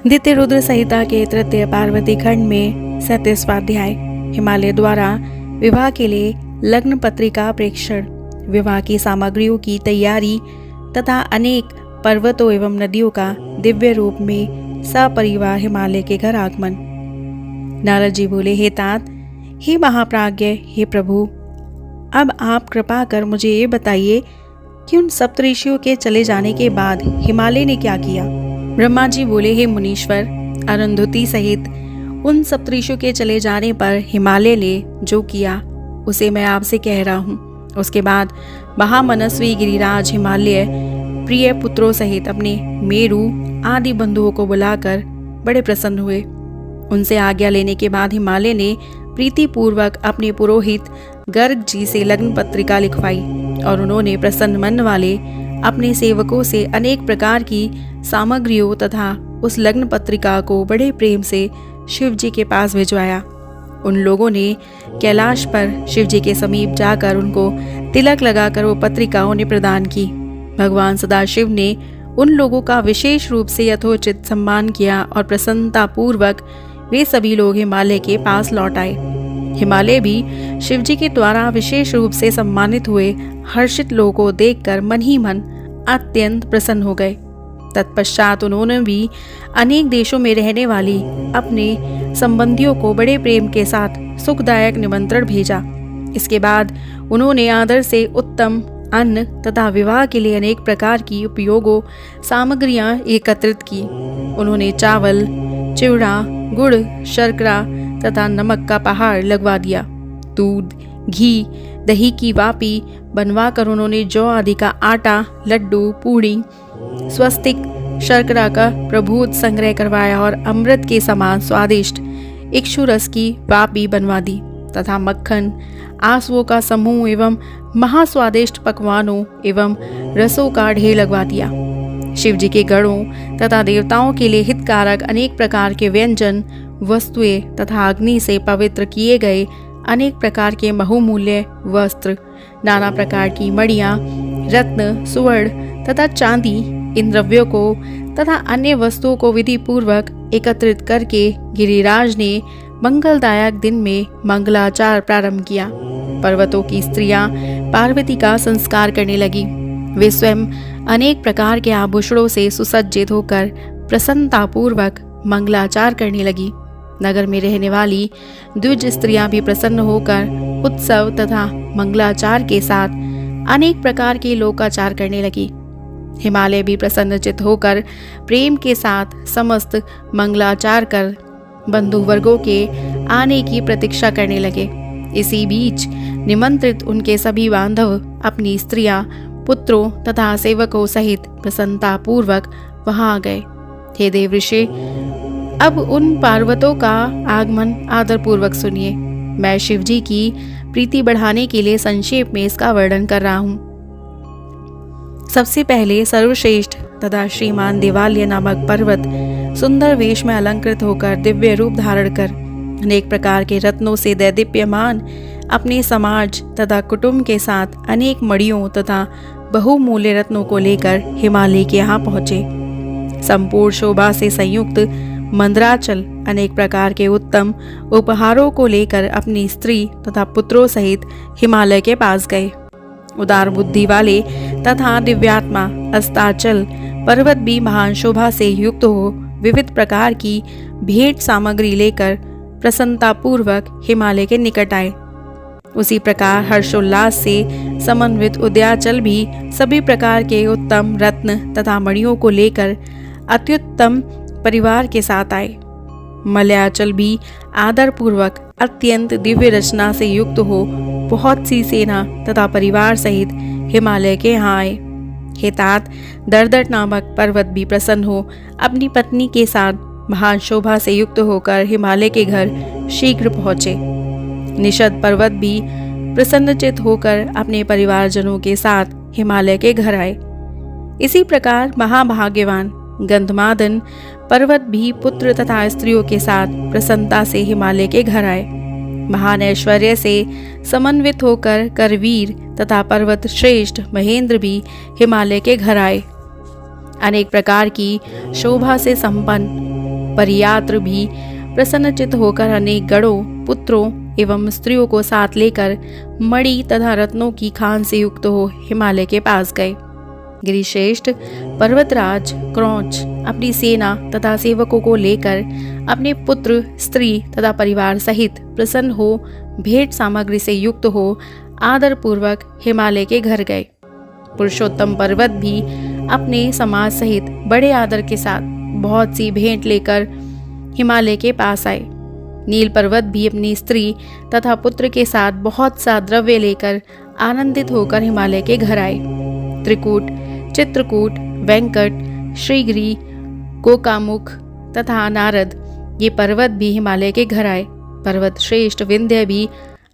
द्वितीय रुद्र संहिता के तृतीय पार्वती खंड में 37वां अध्याय। हिमालय द्वारा विवाह के लिए लग्न पत्रिका प्रेक्षण, विवाह की सामग्रियों की तैयारी तथा अनेक पर्वतों एवं नदियों का दिव्य रूप में सपरिवार हिमालय के घर आगमन। नारद जी बोले, हे तात, हे महाप्राज्ञ, हे प्रभु, अब आप कृपा कर मुझे ये बताइए कि उन सप्तऋषियों के चले जाने के बाद हिमालय ने क्या किया। ब्रह्मा जी बोले, हे मुनीश्वर, अरुंधति सहित उन सप्तऋषियों के चले जाने पर हिमालय ने जो किया उसे मैं आपसे कह रहा हूँ। उसके बाद महामनस्वी गिरिराज हिमालय प्रिय पुत्रों सहित अपने मेरु आदि बंधुओं को बुलाकर बड़े प्रसन्न हुए। उनसे आज्ञा लेने के बाद हिमालय ने प्रीतिपूर्वक अपने पुरोहित गर्ग जी से लग्न पत्रिका लिखवाई और उन्होंने प्रसन्न मन वाले अपने सेवकों से अनेक प्रकार की सामग्रियों तथा उस लग्न पत्रिका को बड़े प्रेम से शिव जी के पास भिजवाया। उन लोगों ने कैलाश पर शिव जी के समीप जाकर उनको तिलक लगाकर वो पत्रिका उन्हें प्रदान की। भगवान सदाशिव ने उन लोगों का विशेष रूप से यथोचित सम्मान किया और प्रसन्नता पूर्वक वे सभी लोग हिमालय के पास लौट आए। हिमालय भी शिव जी के द्वारा विशेष रूप से सम्मानित हुए हर्षित लोगों को देखकर मन ही मन अत्यंत प्रसन्न हो गए। तत्पश्चात उन्होंने भी अनेक देशों में रहने वाली अपने संबंधियों को बड़े प्रेम के साथ सुखदायक निमंत्रण भेजा। इसके बाद उन्होंने आदर से उत्तम अन्न तथा विवाह के लिए अनेक प्रकार की उपयोगों सामग्रियां एकत्रित की। उन्होंने चावल, चिवड़ा, गुड़, शर्करा तथा नमक का पहाड़ लगवा दिया। दूध, घी, दही की वापी बनवाकर उन्होंने जौ आदि का आटा, लड्डू, पूड़ी, स्वस्तिक, शर्करा का प्रभुत संग्रह करवाया और अमृत के समान स्वादिष्ट इक्षु रस की वापी बनवा दी तथा मक्खन, आंसुओं का समूह एवं महास्वादिष्ट पकवानों एवं रसों का ढेर लगवा दिया। शिव जी के गणों तथा देवताओं के लिए हितकारक अनेक प्रकार के व्यंजन, वस्तुएं तथा अग्नि से पवित्र किए गए अनेक प्रकार के बहुमूल्य वस्त्र, नाना प्रकार की मणियां, रत्न, सुवर्ण तथा चांदी, इन द्रव्यों को तथा अन्य वस्तुओं को विधि पूर्वक एकत्रित करके गिरिराज ने मंगलदायक दिन में मंगलाचार प्रारंभ किया। पर्वतों की स्त्रियां पार्वती का संस्कार करने लगी। वे स्वयं अनेक प्रकार के आभूषणों से सुसज्जित होकर प्रसन्नतापूर्वक मंगलाचार करने लगी। नगर में रहने वाली द्विज स्त्रियां भी प्रसन्न होकर उत्सव तथा मंगलाचार के साथ अनेक प्रकार के लोकाचार करने लगी। हिमालय भी प्रसन्नचित होकर प्रेम के साथ समस्त मंगलाचार कर बंधु वर्गों के आने की प्रतीक्षा करने लगे। इसी बीच निमंत्रित उनके सभी बांधव अपनी स्त्रियां, पुत्रों तथा सेवकों सहित प्रसन्नता पूर्वक वहां आ गए। हे देवऋषि, अब उन पार्वतों का आगमन आदर पूर्वक सुनिए। मैं शिव जी की प्रीति बढ़ाने के लिए संक्षेप में इसका वर्णन कर रहा हूँ। सबसे पहले सर्वश्रेष्ठ तथा श्रीमान देवालय नामक पर्वत सुंदर वेश में अलंकृत होकर दिव्य रूप धारण कर अनेक प्रकार के रत्नों से दैदीप्यमान अपने समाज तथा कुटुंब के साथ अनेक मणियों तथा बहुमूल्य रत्नों को लेकर हिमालय के यहाँ पहुँचे। संपूर्ण शोभा से संयुक्त मंदराचल अनेक प्रकार के उत्तम उपहारों को लेकर अपनी स्त्री तथा पुत्रों सहित हिमालय के पास गए। उदार बुद्धि वाले तथा दिव्यात्मा अस्ताचल पर्वत भी महान शोभा से युक्त हो विविध प्रकार की भेंट सामग्री लेकर प्रसन्नतापूर्वक हिमालय के निकट आए। उसी प्रकार हर्षोल्लास से समन्वित उदयाचल भी सभी प्रकार के उत्तम रत्न तथा मणियों को लेकर अत्युत्तम परिवार के साथ आए। मलयाचल भी आदर पूर्वक अत्यंत दिव्य रचना से युक्त हो बहुत सी सेना तथा परिवार सहित हिमालय के यहाँ आए। हे तात, दर्दट नामक पर्वत भी प्रसन्न हो अपनी पत्नी के साथ महान शोभा से युक्त होकर हिमालय के घर शीघ्र पहुँचे। निषद पर्वत भी प्रसन्नचित होकर अपने परिवारजनों के साथ हिमालय के घर आए। इसी प्रकार महाभाग्यवान गंधमादन पर्वत भी पुत्र तथा स्त्रियों के साथ प्रसन्नता से हिमालय के घर आए। महान ऐश्वर्य से समन्वित होकर करवीर तथा पर्वत श्रेष्ठ महेंद्र भी हिमालय के घर आए। अनेक प्रकार की शोभा से संपन्न परियात्र भी प्रसन्नचित्त होकर अनेक गणों, पुत्रों एवं स्त्रियों को साथ लेकर मणि तथा रत्नों की खान से युक्त हो हिमालय के पास गए। गिरिश्रेष्ठ पर्वतराज क्रौंच अपनी सेना तथा सेवकों को लेकर अपने पुत्र, स्त्री तथा परिवार सहित प्रसन्न हो भेंट सामग्री से युक्त हो आदर पूर्वक हिमालय के घर गए। पुरुषोत्तम पर्वत भी अपने समाज सहित बड़े आदर के साथ बहुत सी भेंट लेकर हिमालय के पास आए। नील पर्वत भी अपनी स्त्री तथा पुत्र के साथ बहुत सा द्रव्य लेकर आनंदित होकर हिमालय के घर आए। त्रिकूट, चित्रकूट, वेंकट, श्रीगिरी, गोकामुख तथा नारद ये पर्वत भी हिमालय के घर आए। पर्वत श्रेष्ठ विंध्य भी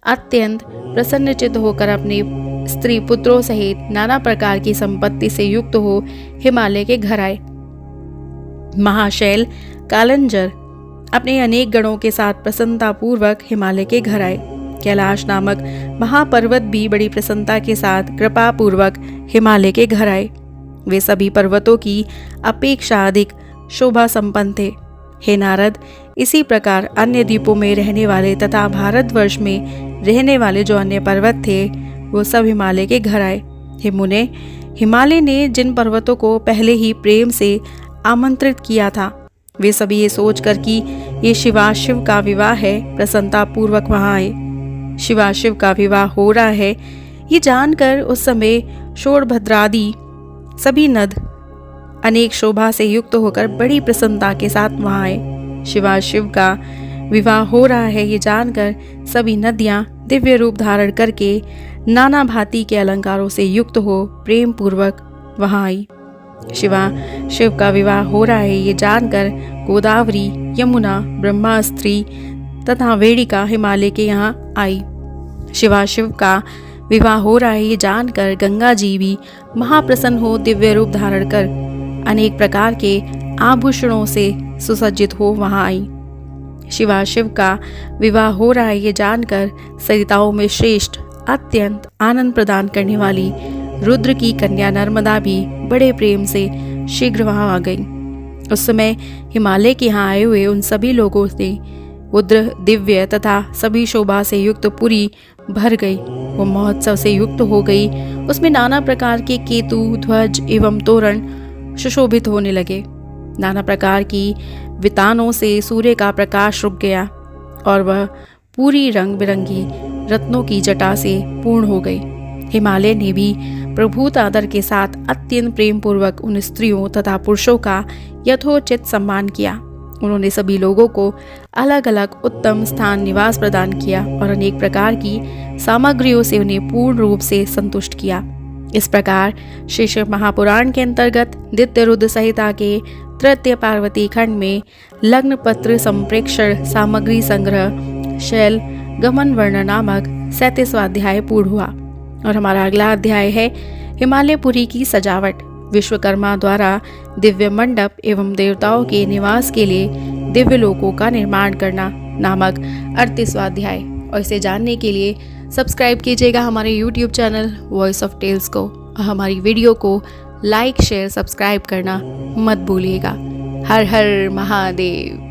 अत्यंत प्रसन्नचित्त होकर अपने स्त्री पुत्रों सहित नाना प्रकार की संपत्ति से युक्त हो हिमालय के घर आए। महाशैल कालंजर अपने अनेक गणों के साथ प्रसन्नता पूर्वक हिमालय के घर आए। कैलाश नामक महापर्वत भी बड़ी प्रसन्नता के साथ कृपा पूर्वक हिमालय के घर आए। वे सभी पर्वतों की अपेक्षा अधिक शोभा संपन्न थे। हे नारद, इसी प्रकार अन्य द्वीपों में रहने वाले तथा भारतवर्ष में रहने वाले जो अन्य पर्वत थे वो सब हिमालय के घर आए। हे मुने, हिमालय ने जिन पर्वतों को पहले ही प्रेम से आमंत्रित किया था वे सभी ये सोचकर कि ये शिवाशिव का विवाह है प्रसन्नता पूर्वक वहाँ आए। शिवाशिव का विवाह हो रहा है ये जानकर उस समय शोणभद्रादि सभी नद अनेक शोभा से युक्त होकर बड़ी प्रसन्नता के साथ वहाँ आए। शिवाशिव का विवाह हो रहा है ये जानकर सभी नदियाँ दिव्य रूप धारण करके नाना भांति के अलंकारों से युक्त हो प्रेम पूर्वक वहाँ आई। शिव का विवाह हो रहा है ये जानकर गोदावरी, यमुना, ब्रह्मास्त्री तथा वेणिका हिमालय के यहाँ आई। शिवाशिव का विवाह हो रहा है ये जानकर गंगा जी भी महाप्रसन्न हो दिव्य रूप धारण कर अनेक प्रकार के आभूषणों से सुसज्जित हो वहाँ आई। शिवाशिव का विवाह हो रहा है ये जानकर सरिताओं में श्रेष्ठ अत्यंत आनंद प्रदान करने वाली रुद्र की कन्या नर्मदा भी बड़े प्रेम से शीघ्र वहाँ आ गई। उस समय हिमालय के यहाँ आए हुए उन सभी लोगों से रुद्र दिव्य तथा सभी शोभा से युक्त पुरी भर गई। वो महोत्सव से युक्त हो गई। उसमें नाना प्रकार के केतु, ध्वज एवं तोरण सुशोभित होने लगे। नाना प्रकार की वितानों से सूर्य का प्रकाश रुक गया और वह पूरी रंग बिरंगी रत्नों की जटा से पूर्ण हो गई। हिमालय ने भी प्रभुत आदर के साथ अत्यंत प्रेम पूर्वक उन स्त्रियों तथा पुरुषों का यथोचित सम्मान किया। उन्होंने सभी लोगों को अलग अलग उत्तम स्थान निवास प्रदान किया और अनेक प्रकार की सामग्रियों से उन्हें पूर्ण रूप से संतुष्ट किया। इस प्रकार श्री शिव महापुराण के अंतर्गत दित्य रुद्र संहिता के तृतीय पार्वती खंड में लग्न पत्र संप्रेक्षण सामग्री संग्रह शैल गमन वर्ण नामक 37वां अध्याय पूर्ण हुआ। और हमारा अगला अध्याय है हिमालयपुरी की सजावट, विश्वकर्मा द्वारा दिव्य मंडप एवं देवताओं के निवास के लिए दिव्य लोकों का निर्माण करना नामक 38वां अध्याय। और इसे जानने के लिए सब्सक्राइब कीजिएगा हमारे YouTube channel Voice of Tales को और हमारी वीडियो को लाइक शेयर सब्सक्राइब करना मत भूलिएगा। हर हर महादेव।